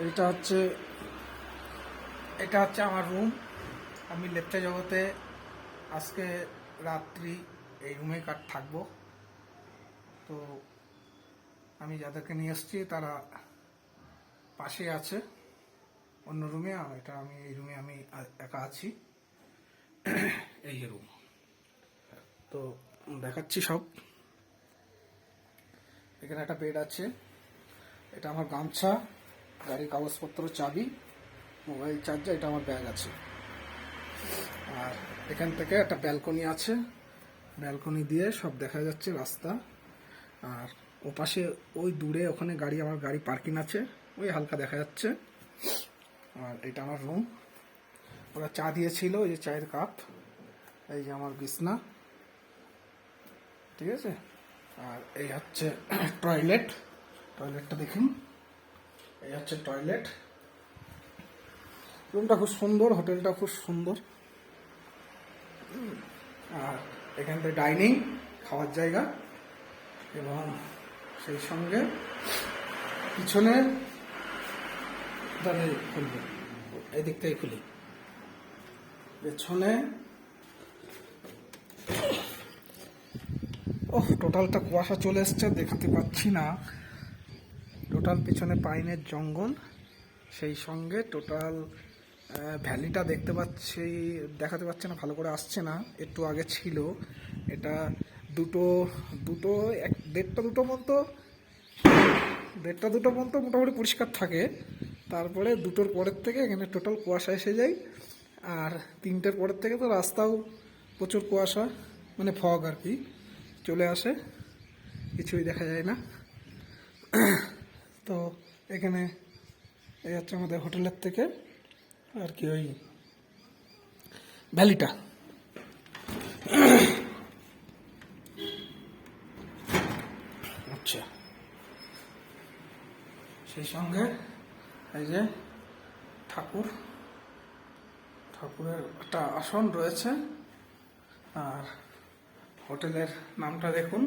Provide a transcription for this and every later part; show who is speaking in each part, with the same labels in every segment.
Speaker 1: এটা হচ্ছে আমার রুম। আমি লেপচা জগতে আজকে রাত্রি এই রুমে থাকবো। তো আমি যাদেরকে নিয়ে এসেছি তারা পাশে আছে অন্য রুমে, আমি এই রুমে আমি একা আছি। এই যে রুম, তো দেখাচ্ছি সব। এখানে একটা বেড আছে, এটা আমার গামছা, গাড়ির কাগজপত্র, চাবি, মোবাইল চার্জার, এটা আমার ব্যাগ আছে। আর এখান থেকে একটা ব্যালকনি আছে, ব্যালকনি দিয়ে সব দেখা যাচ্ছে রাস্তা। আর ওপাশে ওই দূরে ওখানে আমার গাড়ি পার্কিং আছে, ওই হালকা দেখা যাচ্ছে। আর এটা আমার রুম। ওরা চা দিয়েছিল, এই যে চায়ের কাপ, এই যে আমার বিছনা, ঠিক আছে। আর এই হচ্ছে টয়লেটটা দেখুন, এই হচ্ছে টয়লেট। রুমটা খুব সুন্দর, হোটেলটা খুব সুন্দর। আর এখানটা ডাইনিং, খাওয়ার জায়গা, এবং সেই সঙ্গে পিছনে খুলবে, এদিক থেকে খুলি, পেছনে টোটালটা কুয়াশা চলে এসছে, দেখতে পাচ্ছি না। টোটাল পিছনে পাইনের জঙ্গল, সেই সঙ্গে টোটাল ভ্যালিটা দেখাতে পাচ্ছে না, ভালো করে আসছে না, একটু আগে ছিল। এটা দেড়টা দুটো পর্যন্ত মোটামুটি পরিষ্কার থাকে। তারপরে দুটোর পরের থেকে এখানে টোটাল কুয়াশা এসে যায়। আর তিনটের পরের থেকে তো রাস্তাও প্রচুর কুয়াশা, মানে ফগ আর কি, চলে আসে, কিছুই দেখা যায় না। তো এখানে এই হচ্ছে আমাদের হোটেলের থেকে আর কি ওই ভ্যালিটা। আচ্ছা, সেই সঙ্গে এই যে ঠাকুরের একটা আসন রয়েছে। আর হোটেলের নামটা দেখুন,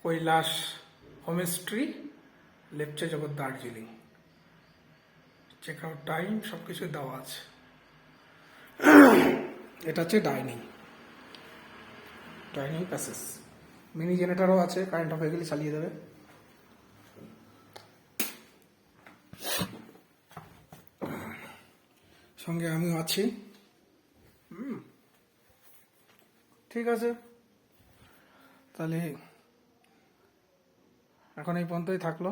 Speaker 1: কৈলাস হোমস্টে, লেপচা জগৎ, দার্জিলিং। চেক আউট টাইম সব কিছু দেওয়া আছে। এটা হচ্ছে ডাইনিং প্যাসেজ। মিনি জেনারেটরও আছে, কারেন্ট অফ হয়ে গেলে চালিয়ে দেবে। সঙ্গে আমিও আছি। ঠিক আছে, তাহলে এখন এই পর্যন্তই থাকলো।